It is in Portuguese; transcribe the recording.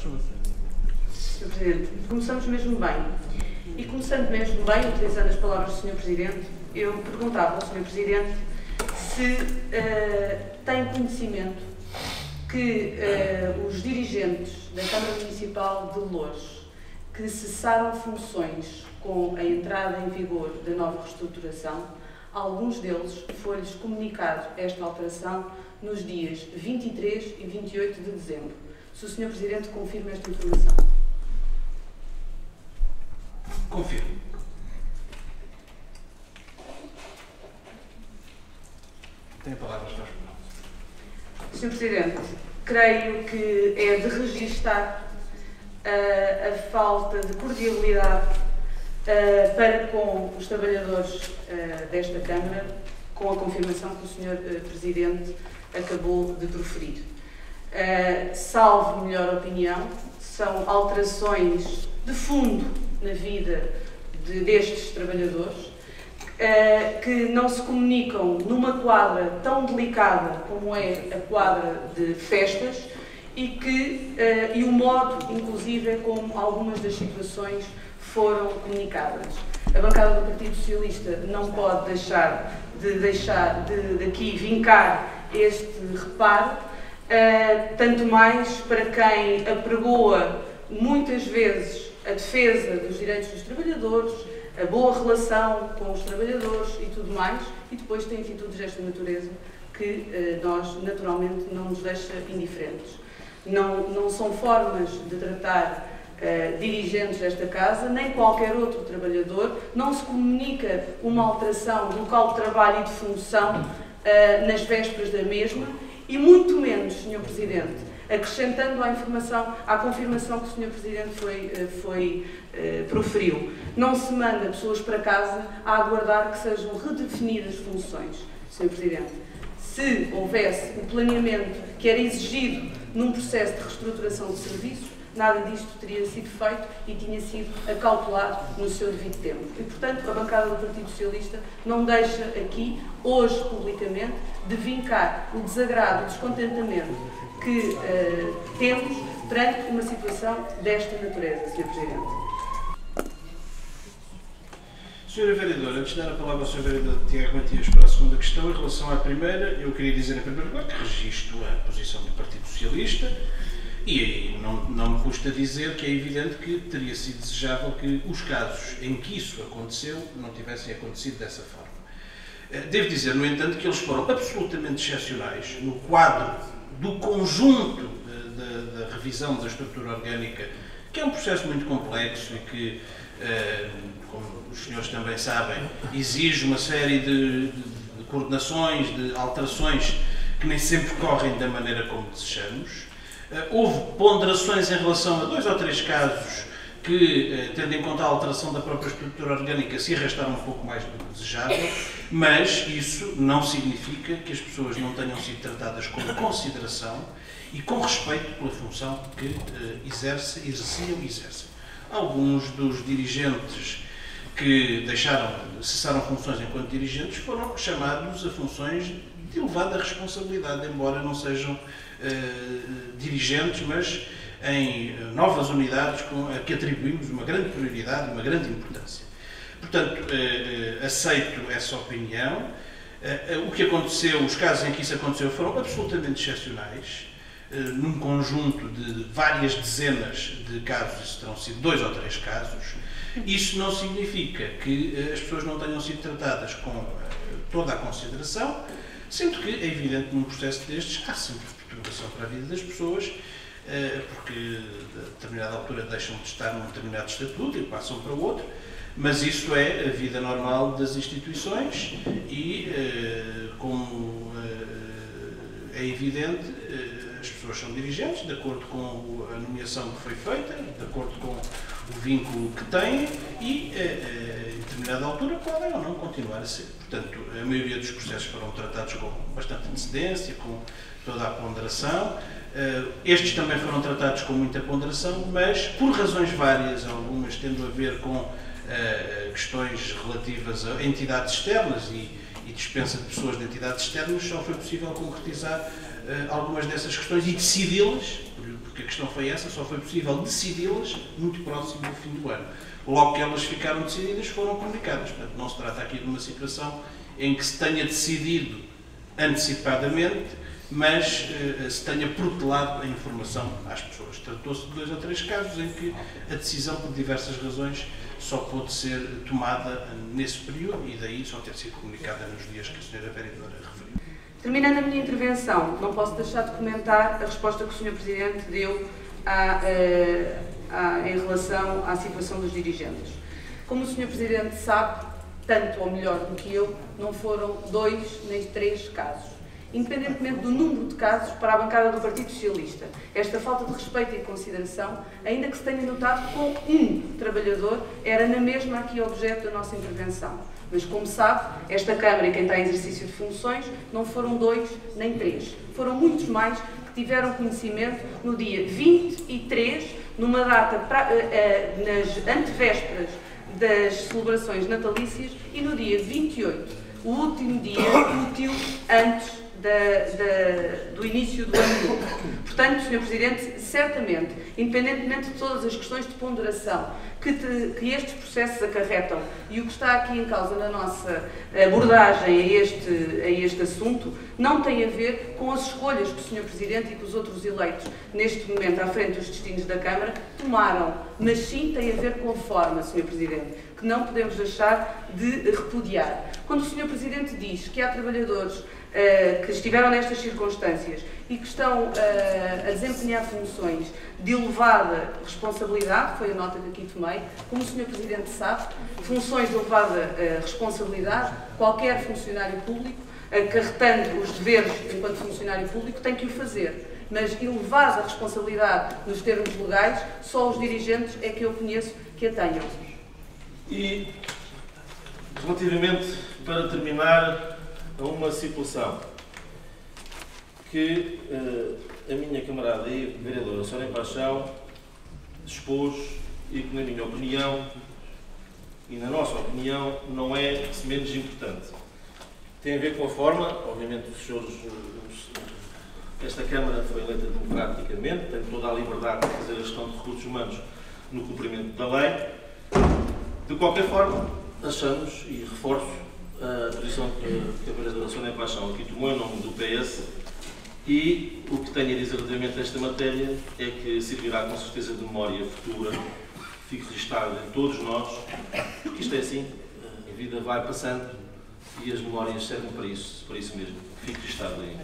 Sr. Presidente, começamos mesmo bem. E começando mesmo bem, utilizando as palavras do Sr. Presidente, eu perguntava ao Sr. Presidente se tem conhecimento que os dirigentes da Câmara Municipal de Loures, que cessaram funções com a entrada em vigor da nova reestruturação, alguns deles foi-lhes comunicado esta alteração nos dias 23 e 28 de dezembro. Se o Sr. Presidente confirma esta informação. Confirmo. Tem a palavra, Sr. Sr. Presidente, creio que é de registar a falta de cordialidade para com os trabalhadores desta Câmara, com a confirmação que o Sr. Presidente acabou de proferir. Salvo melhor opinião, são alterações de fundo na vida destes trabalhadores, que não se comunicam numa quadra tão delicada como é a quadra de festas e o modo, inclusive, como algumas das situações foram comunicadas. A bancada do Partido Socialista não pode deixar de aqui vincar este reparo, tanto mais para quem apregoa muitas vezes a defesa dos direitos dos trabalhadores, a boa relação com os trabalhadores e tudo mais, e depois tem atitudes desta natureza que nós, naturalmente, não nos deixa indiferentes. Não são formas de tratar dirigentes desta Casa, nem qualquer outro trabalhador. Não se comunica uma alteração do local de trabalho e de função nas vésperas da mesma, e muito menos, Sr. Presidente, acrescentando à confirmação que o Sr. Presidente proferiu. Não se manda pessoas para casa a aguardar que sejam redefinidas funções, Sr. Presidente. Se houvesse o planeamento que era exigido num processo de reestruturação de serviços, nada disto teria sido feito e tinha sido acautelado no seu devido tempo. E, portanto, a bancada do Partido Socialista não deixa aqui, hoje, publicamente, de vincar o desagrado, o descontentamento que temos perante uma situação desta natureza, Sr. Presidente. Sra. Vereadora, antes de dar a palavra ao Sr. Vereador Tiago Matias para a segunda questão, em relação à primeira, eu queria dizer em primeiro lugar que registro a posição do Partido Socialista e não me custa dizer que é evidente que teria sido desejável que os casos em que isso aconteceu não tivessem acontecido dessa forma. Devo dizer, no entanto, que eles foram absolutamente excepcionais no quadro do conjunto da revisão da estrutura orgânica, que é um processo muito complexo e que, como os senhores também sabem, exige uma série de coordenações, de alterações que nem sempre correm da maneira como desejamos. Houve ponderações em relação a 2 ou 3 casos que, tendo em conta a alteração da própria estrutura orgânica, se arrastaram um pouco mais do que desejável, mas isso não significa que as pessoas não tenham sido tratadas com consideração e com respeito pela função que exerciam e exercem. Alguns dos dirigentes que cessaram funções enquanto dirigentes foram chamados a funções de elevada responsabilidade, embora não sejam dirigentes, mas em novas unidades a que atribuímos uma grande prioridade, uma grande importância. Portanto, aceito essa opinião. O que aconteceu, os casos em que isso aconteceu foram absolutamente excepcionais, num conjunto de várias dezenas de casos, isso terão sido 2 ou 3 casos. Isso não significa que as pessoas não tenham sido tratadas com toda a consideração, sendo que é evidente que num processo destes há sempre perturbação para a vida das pessoas, porque a determinada altura deixam de estar num determinado estatuto e passam para outro, mas isso é a vida normal das instituições e, como é evidente, as pessoas são dirigentes de acordo com a nomeação que foi feita, de acordo com o vínculo que têm e, em determinada altura, podem ou não continuar a ser. Portanto, a maioria dos processos foram tratados com bastante antecedência, com toda a ponderação. Estes também foram tratados com muita ponderação, mas por razões várias, algumas tendo a ver com questões relativas a entidades externas e dispensa de pessoas de entidades externas, só foi possível concretizar algumas dessas questões e decidi-las, porque a questão foi essa, só foi possível decidi-las muito próximo do fim do ano. Logo que elas ficaram decididas, foram comunicadas. Portanto, não se trata aqui de uma situação em que se tenha decidido antecipadamente, mas se tenha protelado a informação às pessoas. Tratou-se de 2 ou 3 casos em que a decisão, por diversas razões, só pôde ser tomada nesse período e daí só ter sido comunicada nos dias que a Sra. Vereadora referiu. Terminando a minha intervenção, não posso deixar de comentar a resposta que o Sr. Presidente deu em relação à situação dos dirigentes. Como o Sr. Presidente sabe, tanto ou melhor do que eu, não foram 2 nem 3 casos. Independentemente do número de casos para a bancada do Partido Socialista, esta falta de respeito e consideração, ainda que se tenha notado com um trabalhador, era na mesma aqui objeto da nossa intervenção. Mas, como sabe, esta Câmara e quem está em exercício de funções não foram 2 nem 3. Foram muitos mais que tiveram conhecimento no dia 23, numa data nas antevésperas das celebrações natalícias, e no dia 28, o último dia útil antes do início do ano novo. Portanto, Sr. Presidente, certamente, independentemente de todas as questões de ponderação que estes processos acarretam e o que está aqui em causa na nossa abordagem a este assunto, não tem a ver com as escolhas que o Sr. Presidente e que os outros eleitos, neste momento, à frente dos destinos da Câmara, tomaram, mas sim tem a ver com a forma, Sr. Presidente, que não podemos deixar de repudiar. Quando o Sr. Presidente diz que há trabalhadores que estiveram nestas circunstâncias e que estão a desempenhar funções de elevada responsabilidade, foi a nota que aqui tomei, como o Sr. Presidente sabe, funções de elevada responsabilidade, qualquer funcionário público, acarretando os deveres enquanto funcionário público, tem que o fazer. Mas elevada responsabilidade nos termos legais, só os dirigentes é que eu conheço que a tenham. E, relativamente, para terminar, a uma situação que a minha camarada e vereadora Sónia Paixão expôs e que, na minha opinião e na nossa opinião, não é menos importante. Tem a ver com a forma, obviamente, esta Câmara foi eleita democraticamente, tem toda a liberdade de fazer a gestão de recursos humanos no cumprimento da lei. De qualquer forma, achamos, e reforço, a posição que a vereadora Sónia Paixão aqui tomou em nome do PS, e o que tenho a dizer relativamente a esta matéria é que servirá com certeza de memória futura, fique registado em todos nós, porque isto é assim, a vida vai passando e as memórias servem para isso mesmo, fique registado aí.